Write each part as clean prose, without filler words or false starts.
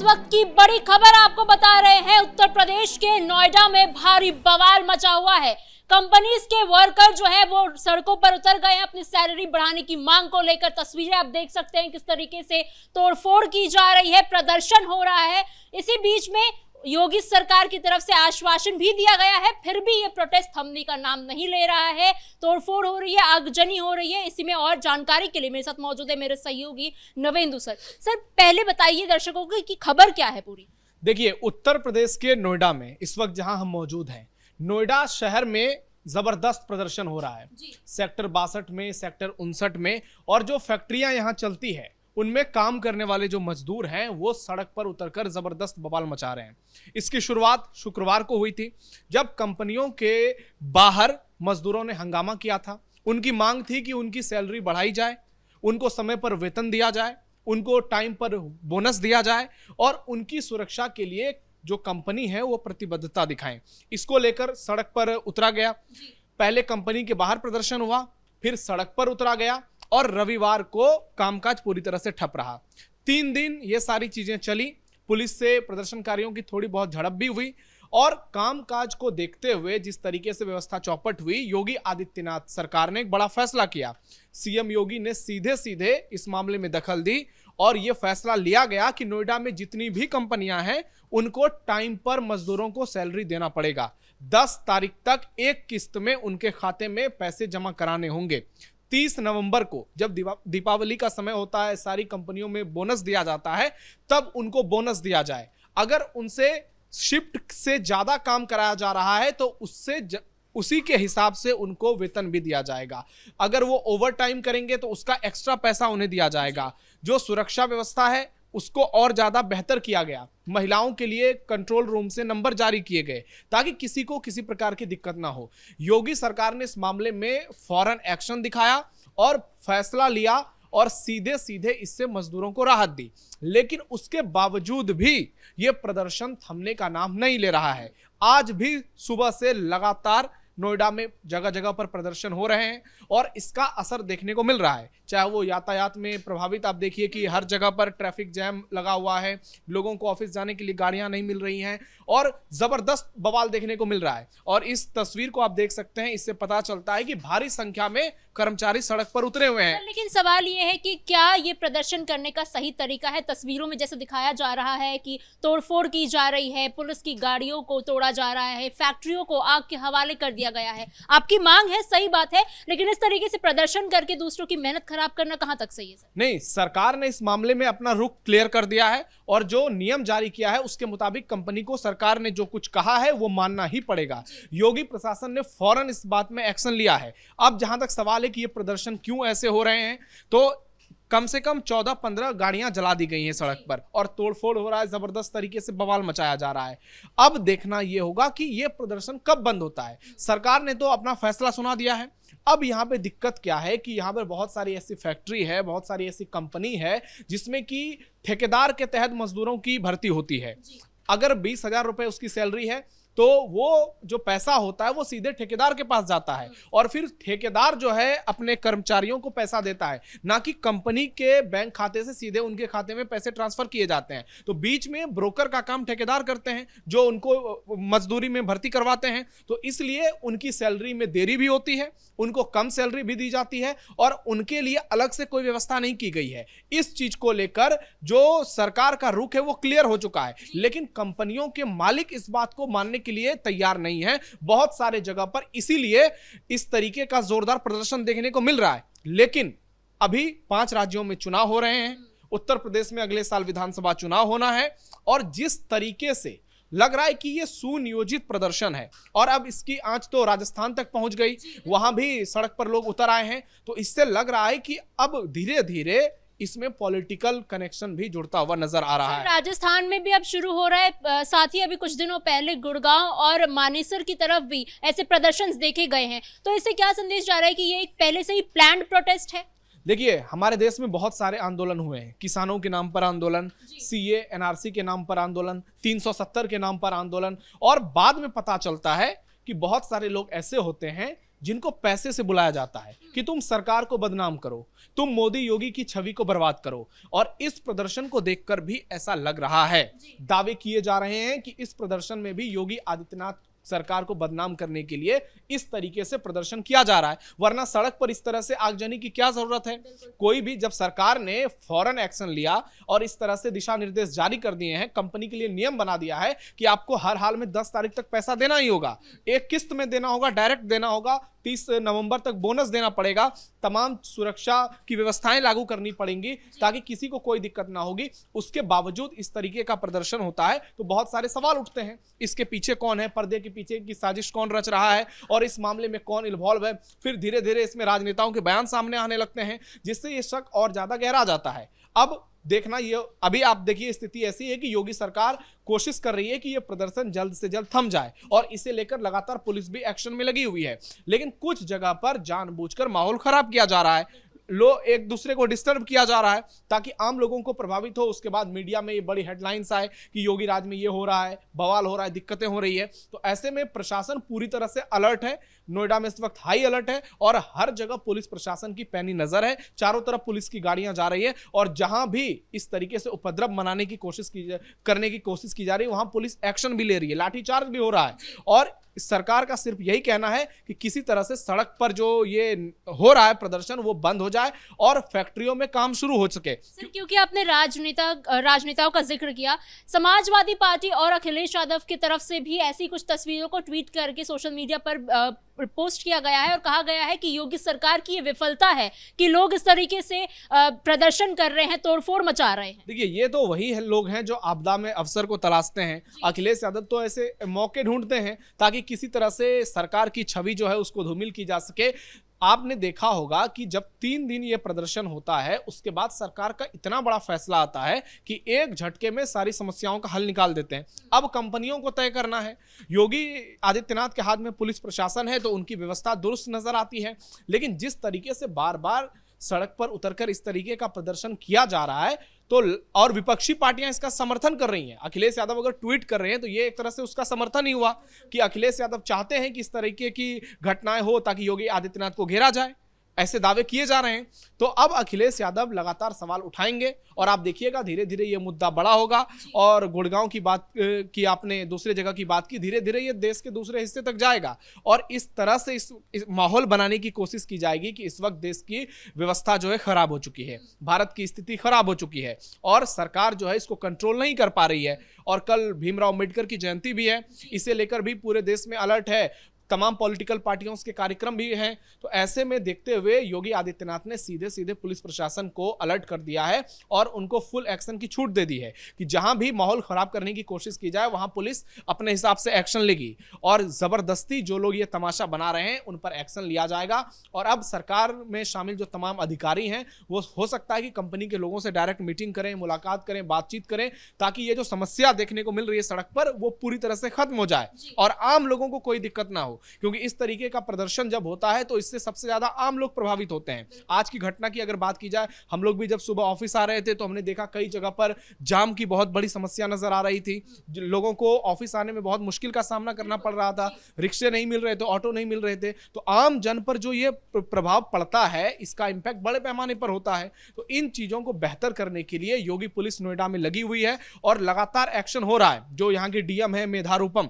इस वक्त की बड़ी खबर आपको बता रहे हैं। उत्तर प्रदेश के नोएडा में भारी बवाल मचा हुआ है। कंपनीज के वर्कर जो है वो सड़कों पर उतर गए हैं अपनी सैलरी बढ़ाने की मांग को लेकर। तस्वीरें आप देख सकते हैं किस तरीके से तोड़फोड़ की जा रही है, प्रदर्शन हो रहा है। इसी बीच में योगी सरकार की तरफ से आश्वासन भी दिया गया है, फिर भी ये प्रोटेस्ट थमने का नाम नहीं ले रहा है। तोड़फोड़ हो रही है, आगजनी हो रही है। इसी में और जानकारी के लिए मेरे साथ मौजूद है मेरे सहयोगी नवेंदु सर। सर पहले बताइए दर्शकों को कि खबर क्या है पूरी। देखिए, उत्तर प्रदेश के नोएडा में इस वक्त जहां हम मौजूद हैं, नोएडा शहर में जबरदस्त प्रदर्शन हो रहा है। सेक्टर 62 में, सेक्टर 59 में, और जो फैक्ट्रियां यहां चलती है उनमें काम करने वाले जो मजदूर हैं वो सड़क पर उतरकर जबरदस्त बवाल मचा रहे हैं। इसकी शुरुआत शुक्रवार को हुई थी, जब कंपनियों के बाहर मजदूरों ने हंगामा किया था। उनकी मांग थी कि उनकी सैलरी बढ़ाई जाए, उनको समय पर वेतन दिया जाए, उनको टाइम पर बोनस दिया जाए और उनकी सुरक्षा के लिए जो कंपनी है वो प्रतिबद्धता दिखाएं। इसको लेकर सड़क पर उतरा गया। पहले कंपनी के बाहर प्रदर्शन हुआ, फिर सड़क पर उतरा गया और रविवार को कामकाज पूरी तरह से ठप रहा। 3 दिन ये सारी चीजें चली। पुलिस से प्रदर्शनकारियों की थोड़ी बहुत झड़प भी हुई और कामकाज को देखते हुए जिस तरीके से व्यवस्था चौपट हुई, योगी आदित्यनाथ सरकार ने एक बड़ा फैसला किया। सीएम योगी ने सीधे सीधे इस मामले में दखल दी और यह फैसला लिया गया कि नोएडा में जितनी भी कंपनियां हैं उनको टाइम पर मजदूरों को सैलरी देना पड़ेगा। 10 तारीख तक एक किस्त में उनके खाते में पैसे जमा कराने होंगे। 30 नवंबर को जब दीपावली का समय होता है, सारी कंपनियों में बोनस दिया जाता है, तब उनको बोनस दिया जाए। अगर उनसे शिफ्ट से ज्यादा काम कराया जा रहा है तो उसी के हिसाब से उनको वेतन भी दिया जाएगा। अगर वो ओवर टाइम करेंगे तो उसका एक्स्ट्रा पैसा उन्हें दिया जाएगा। जो सुरक्षा व्यवस्था है उसको और ज्यादा बेहतर किया गया। महिलाओं के लिए कंट्रोल रूम से नंबर जारी किए गए ताकि किसी को किसी प्रकार की दिक्कत ना हो। योगी सरकार ने इस मामले में फौरन एक्शन दिखाया और फैसला लिया और सीधे सीधे इससे मजदूरों को राहत दी। लेकिन उसके बावजूद भी यह प्रदर्शन थमने का नाम नहीं ले रहा है। आज भी सुबह से लगातार नोएडा में जगह जगह पर प्रदर्शन हो रहे हैं और इसका असर देखने को मिल रहा है। चाहे वो यातायात में प्रभावित, आप देखिए कि हर जगह पर ट्रैफिक जैम लगा हुआ है, लोगों को ऑफिस जाने के लिए गाड़ियां नहीं मिल रही हैं और जबरदस्त बवाल देखने को मिल रहा है। और इस तस्वीर को आप देख सकते हैं, इससे पता चलता है कि भारी संख्या में कर्मचारी सड़क पर उतरे हुए हैं। लेकिन सवाल ये है कि क्या ये प्रदर्शन करने का सही तरीका है? तस्वीरों में जैसे दिखाया जा रहा है कि तोड़फोड़ की जा रही है, पुलिस की गाड़ियों को तोड़ा जा रहा है, फैक्ट्रियों को आग के हवाले कर दिया गया है। आपकी मांग है, सही बात है, लेकिन इस तरीके से प्रदर्शन करके दूसरों की मेहनत खराब करना कहां तक सही है सर? नहीं, सरकार ने इस मामले में अपना रुख क्लियर कर दिया है और जो नियम जारी किया है उसके मुताबिक कंपनी को सरकार ने जो कुछ कहा है वो मानना ही पड़ेगा। योगी प्रशासन ने फौरन इस बात में एक्शन लिया है। अब जहां तक सवाल है कि ये प्रदर्शन क्यों ऐसे हो रहे हैं, तो कम से कम 14-15 गाड़ियां जला दी गई हैं सड़क पर और तोड़फोड़ हो रहा है, जबरदस्त तरीके से बवाल मचाया जा रहा है। अब देखना यह होगा कि यह प्रदर्शन कब बंद होता है। सरकार ने तो अपना फैसला सुना दिया है। अब यहाँ पे दिक्कत क्या है कि यहाँ पर बहुत सारी ऐसी फैक्ट्री है, बहुत सारी ऐसी कंपनी है जिसमें कि ठेकेदार के तहत मजदूरों की भर्ती होती है। अगर 20,000 रुपए उसकी सैलरी है तो वो जो पैसा होता है वो सीधे ठेकेदार के पास जाता है और फिर ठेकेदार जो है अपने कर्मचारियों को पैसा देता है, ना कि कंपनी के बैंक खाते से सीधे उनके खाते में पैसे ट्रांसफर किए जाते हैं। तो बीच में ब्रोकर का काम ठेकेदार करते हैं जो उनको मजदूरी में भर्ती करवाते हैं। तो इसलिए उनकी सैलरी में देरी भी होती है, उनको कम सैलरी भी दी जाती है और उनके लिए अलग से कोई व्यवस्था नहीं की गई है। इस चीज को लेकर जो सरकार का रुख है वो क्लियर हो चुका है, लेकिन कंपनियों के मालिक इस बात को मानने के लिए तैयार नहीं है बहुत सारे जगह पर। इसीलिए इस तरीके का जोरदार प्रदर्शन देखने को मिल रहा है। लेकिन अभी 5 राज्यों में चुनाव हो रहे हैं। उत्तर प्रदेश में अगले साल विधानसभा चुनाव होना है और जिस तरीके से लग रहा है कि यह सुनियोजित प्रदर्शन है और अब इसकी आंच तो राजस्थान तक पहुंच गई, वहां भी सड़क पर लोग उतर आए हैं। तो इससे लग रहा है कि अब धीरे धीरे इसमें पॉलिटिकल कनेक्शन भी जुड़ता हुआ नजर आ रहा है। राजस्थान में भी अब शुरू हो रहा है, साथ ही अभी कुछ दिनों पहले गुड़गांव और मानेसर की तरफ भी ऐसे प्रदर्शंस देखे गए हैं। तो इससे क्या संदेश जा रहा है कि ये एक पहले से ही प्लान्ड प्रोटेस्ट है? देखिए, हमारे देश में बहुत सारे आंदोलन हुए हैं। किसानों के नाम पर आंदोलन, सीए एनआरसी के नाम पर आंदोलन, 370 के नाम पर आंदोलन, और बाद में पता चलता है कि बहुत सारे लोग ऐसे होते हैं जिनको पैसे से बुलाया जाता है कि तुम सरकार को बदनाम करो, तुम मोदी योगी की छवि को बर्बाद करो। और इस प्रदर्शन को देखकर भी ऐसा लग रहा है, दावे किए जा रहे हैं कि इस प्रदर्शन में भी योगी आदित्यनाथ सरकार को बदनाम करने के लिए इस तरीके से प्रदर्शन किया जा रहा है, वरना सड़क पर इस तरह से आगजनी की क्या जरूरत है। कोई भी, जब सरकार ने फौरन एक्शन लिया और इस तरह से दिशा निर्देश जारी कर दिए हैं, कंपनी के लिए नियम बना दिया है कि आपको हर हाल में 10 तारीख तक पैसा देना ही होगा, एक किस्त में देना होगा, डायरेक्ट देना होगा, 30 नवंबर तक बोनस देना पड़ेगा, तमाम सुरक्षा की व्यवस्थाएं लागू करनी पड़ेंगी ताकि किसी को कोई दिक्कत ना होगी। उसके बावजूद इस तरीके का प्रदर्शन होता है तो बहुत सारे सवाल उठते हैं, इसके पीछे कौन है, पर्दे के पीछे की साजिश कौन रच रहा है और इस मामले में कौन इन्वॉल्व है। फिर धीरे धीरे इसमें राजनेताओं के बयान सामने आने लगते हैं, जिससे ये शक और ज्यादा गहरा जाता है। अब देखना, ये अभी आप देखिए स्थिति ऐसी है कि योगी सरकार कोशिश कर रही है कि ये प्रदर्शन जल्द से जल्द थम जाए और इसे लेकर लगातार पुलिस भी एक्शन में लगी हुई है, लेकिन कुछ जगह पर जानबूझकर माहौल खराब किया जा रहा है, एक दूसरे को डिस्टर्ब किया जा रहा है ताकि आम लोगों को प्रभावित हो। उसके बाद मीडिया में ये बड़ी हेडलाइंस आए कि योगी राज में ये हो रहा है, बवाल हो रहा है, दिक्कतें हो रही है। तो ऐसे में प्रशासन पूरी तरह से अलर्ट है। नोएडा में इस वक्त हाई अलर्ट है और हर जगह पुलिस प्रशासन की पैनी नजर है, चारों तरफ पुलिस की गाड़ियां जा रही है और जहां भी इस तरीके से उपद्रव करने की कोशिश की जा रही है वहां पुलिस एक्शन भी ले रही है, लाठीचार्ज भी हो रहा है। और सरकार का सिर्फ यही कहना है कि किसी तरह से सड़क पर जो ये हो रहा है प्रदर्शन वो बंद हो जाए और फैक्ट्रियों में काम शुरू हो सके। सर, क्योंकि आपने राजनेताओं का जिक्र किया, समाजवादी पार्टी और अखिलेश यादव की तरफ से भी ऐसी कुछ तस्वीरों को ट्वीट करके सोशल मीडिया पर पोस्ट किया गया है और कहा गया है कि योगी सरकार की ये विफलता है कि लोग इस तरीके से प्रदर्शन कर रहे हैं, तोड़फोड़ मचा रहे हैं। देखिए, ये तो वही है लोग हैं जो आपदा में अवसर को तलाशते हैं। अखिलेश यादव तो ऐसे मौके ढूंढते हैं ताकि किसी तरह से सरकार की छवि जो है उसको धूमिल की जा सके। आपने देखा होगा कि जब 3 दिन ये प्रदर्शन होता है उसके बाद सरकार का इतना बड़ा फैसला आता है कि एक झटके में सारी समस्याओं का हल निकाल देते हैं। अब कंपनियों को तय करना है। योगी आदित्यनाथ के हाथ में पुलिस प्रशासन है तो उनकी व्यवस्था दुरुस्त नजर आती है, लेकिन जिस तरीके से बार बार सड़क पर उतरकर इस तरीके का प्रदर्शन किया जा रहा है तो और विपक्षी पार्टियां इसका समर्थन कर रही हैं। अखिलेश यादव अगर ट्वीट कर रहे हैं तो ये एक तरह से उसका समर्थन ही हुआ कि अखिलेश यादव चाहते हैं कि इस तरीके की घटनाएं हो ताकि योगी आदित्यनाथ को घेरा जाए, ऐसे दावे किए जा रहे हैं। तो अब अखिलेश यादव लगातार सवाल उठाएंगे और आप देखिएगा धीरे धीरे ये मुद्दा बड़ा होगा। और गुड़गांव की बात की आपने, दूसरे जगह की बात की, धीरे धीरे ये देश के दूसरे हिस्से तक जाएगा और इस तरह से इस माहौल बनाने की कोशिश की जाएगी कि इस वक्त देश की व्यवस्था जो है खराब हो चुकी है, भारत की स्थिति खराब हो चुकी है और सरकार जो है इसको कंट्रोल नहीं कर पा रही है। और कल भीमराव अम्बेडकर की जयंती भी है, इसे लेकर भी पूरे देश में अलर्ट है, तमाम पॉलिटिकल पार्टियों के कार्यक्रम भी हैं। तो ऐसे में देखते हुए योगी आदित्यनाथ ने सीधे सीधे पुलिस प्रशासन को अलर्ट कर दिया है और उनको फुल एक्शन की छूट दे दी है कि जहां भी माहौल खराब करने की कोशिश की जाए वहां पुलिस अपने हिसाब से एक्शन लेगी और जबरदस्ती जो लोग ये तमाशा बना रहे हैं उन पर एक्शन लिया जाएगा। और अब सरकार में शामिल जो तमाम अधिकारी हैं वो हो सकता है कि कंपनी के लोगों से डायरेक्ट मीटिंग करें, मुलाकात करें, बातचीत करें ताकि ये जो समस्या देखने को मिल रही है सड़क पर वो पूरी तरह से खत्म हो जाए और आम लोगों को कोई दिक्कत ना हो। क्योंकि इस तरीके का प्रदर्शन जब होता है तो इससे सबसे ज्यादा आम लोग प्रभावित होते हैं। आज की घटना की अगर बात की जाए, हम लोग भी जब सुबह ऑफिस आ रहे थे तो हमने देखा कई जगह पर जाम की बहुत बड़ी समस्या नजर आ रही थी, लोगों को ऑफिस आने में बहुत मुश्किल का सामना करना पड़ रहा था, रिक्शे नहीं मिल रहे थे, ऑटो नहीं मिल रहे थे। तो आम जन पर जो ये प्रभाव पड़ता है इसका इंपैक्ट बड़े पैमाने पर होता है। तो इन चीजों को बेहतर करने के लिए योगी पुलिस नोएडा में लगी हुई है और लगातार एक्शन हो रहा है। जो यहाँ की डीएम है मेधा रूपम,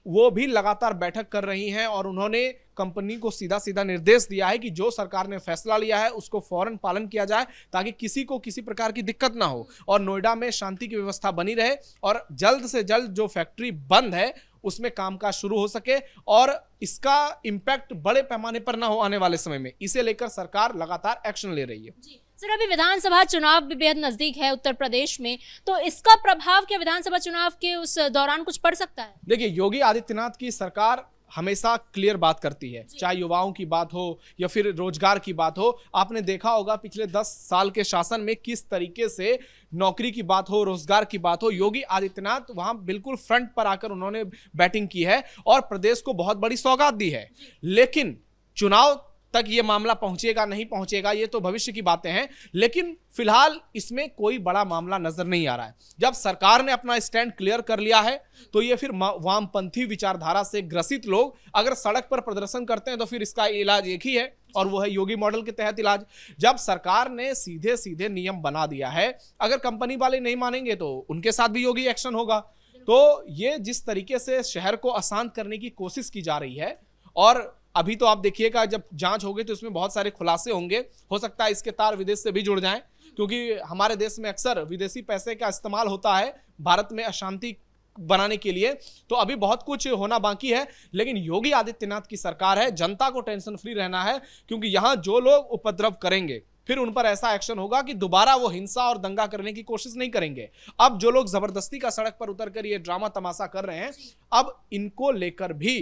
वो भी लगातार बैठक कर रही हैं और उन्होंने कंपनी को सीधा सीधा निर्देश दिया है कि जो सरकार ने फैसला लिया है उसको फौरन पालन किया जाए ताकि किसी को किसी प्रकार की दिक्कत ना हो और नोएडा में शांति की व्यवस्था बनी रहे और जल्द से जल्द जो फैक्ट्री बंद है उसमें कामकाज शुरू हो सके और इसका इंपैक्ट बड़े पैमाने पर ना हो आने वाले समय में। इसे लेकर सरकार लगातार एक्शन ले रही है। सर, अभी विधानसभा चुनाव भी बेहद नजदीक है उत्तर प्रदेश में, तो इसका प्रभाव क्या विधानसभा चुनाव के उस दौरान कुछ पड़ सकता है? देखिए, योगी आदित्यनाथ की सरकार हमेशा क्लियर बात करती है, चाहे युवाओं की बात हो या फिर रोजगार की बात हो। आपने देखा होगा पिछले 10 साल के शासन में किस तरीके से नौकरी की बात हो, रोजगार की बात हो, योगी आदित्यनाथ वहां बिल्कुल फ्रंट पर आकर उन्होंने बैटिंग की है और प्रदेश को बहुत बड़ी सौगात दी है। लेकिन चुनाव तक ये मामला पहुंचेगा नहीं पहुंचेगा ये तो भविष्य की बातें हैं, लेकिन फिलहाल इसमें कोई बड़ा मामला नजर नहीं आ रहा है। जब सरकार ने अपना स्टैंड क्लियर कर लिया है तो ये फिर वामपंथी विचारधारा से ग्रसित लोग अगर सड़क पर प्रदर्शन करते हैं तो फिर इसका इलाज एक ही है और वो है योगी मॉडल के तहत इलाज। जब सरकार ने सीधे सीधे नियम बना दिया है, अगर कंपनी वाले नहीं मानेंगे तो उनके साथ भी योगी एक्शन होगा। तो ये जिस तरीके से शहर को अशांत करने की कोशिश की जा रही है, और अभी तो आप देखिएगा जब जांच होगी तो इसमें बहुत सारे खुलासे होंगे, हो सकता है इसके तार विदेश से भी जुड़ जाएं, क्योंकि हमारे देश में अक्सर विदेशी पैसे का इस्तेमाल होता है भारत में अशांति बनाने के लिए। तो अभी बहुत कुछ होना बाकी है, लेकिन योगी आदित्यनाथ की सरकार है, जनता को टेंशन फ्री रहना है, क्योंकि यहां जो लोग उपद्रव करेंगे फिर उन पर ऐसा एक्शन होगा कि दोबारा वो हिंसा और दंगा करने की कोशिश नहीं करेंगे। अब जो लोग जबरदस्ती का सड़क पर उतरकर ये ड्रामा तमाशा कर रहे हैं, अब इनको लेकर भी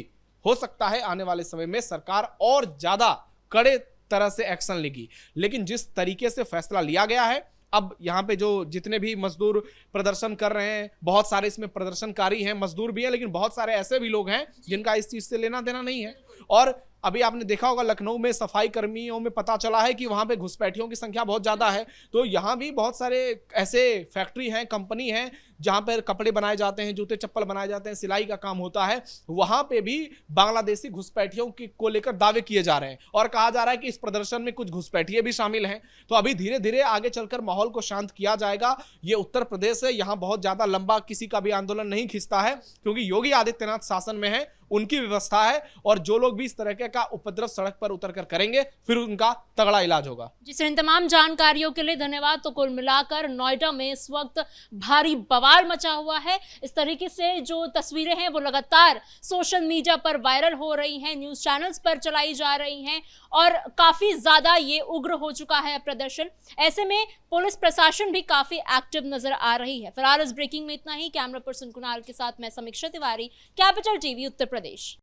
हो सकता है आने वाले समय में सरकार और ज्यादा कड़े तरह से एक्शन लेगी। लेकिन जिस तरीके से फैसला लिया गया है, अब यहाँ पे जो जितने भी मजदूर प्रदर्शन कर रहे हैं, बहुत सारे इसमें प्रदर्शनकारी हैं, मजदूर भी हैं, लेकिन बहुत सारे ऐसे भी लोग हैं जिनका इस चीज से लेना देना नहीं है। और अभी आपने देखा होगा लखनऊ में सफाई कर्मियों में पता चला है कि वहां पे घुसपैठियों की संख्या बहुत ज्यादा है। तो यहाँ भी बहुत सारे ऐसे फैक्ट्री हैं, कंपनी हैं जहां पर कपड़े बनाए जाते हैं, जूते चप्पल बनाए जाते हैं, सिलाई का काम होता है, वहां पे भी बांग्लादेशी घुसपैठियों को लेकर दावे किए जा रहे हैं और कहा जा रहा है कि इस प्रदर्शन में कुछ घुसपैठिए भी शामिल हैं। तो अभी धीरे धीरे आगे चलकर माहौल को शांत किया जाएगा। ये उत्तर प्रदेश है, यहाँ बहुत ज्यादा लंबा किसी का भी आंदोलन नहीं खिंचता है, क्योंकि योगी आदित्यनाथ शासन में है, उनकी व्यवस्था है, और जो लोग भी इस तरह का उपद्रव सड़क पर उतरकर करेंगे फिर उनका तगड़ा इलाज होगा। जिस इन तमाम जानकारियों के लिए धन्यवाद। तो कुल मिलाकर नोएडा में इस वक्त भारी बवाल मचा हुआ है। इस तरीके से जो तस्वीरें हैं वो लगातार सोशल मीडिया पर वायरल हो रही हैं, न्यूज चैनल्स पर चलाई जा रही हैं और काफी ज्यादा ये उग्र हो चुका है प्रदर्शन। ऐसे में पुलिस प्रशासन भी काफी एक्टिव नजर आ रही है। फिलहाल इस ब्रेकिंग में इतना ही। कैमरा पर्सन कुणाल के साथ मैं समीक्षा तिवारी, कैपिटल टीवी उत्तर प्रदेश।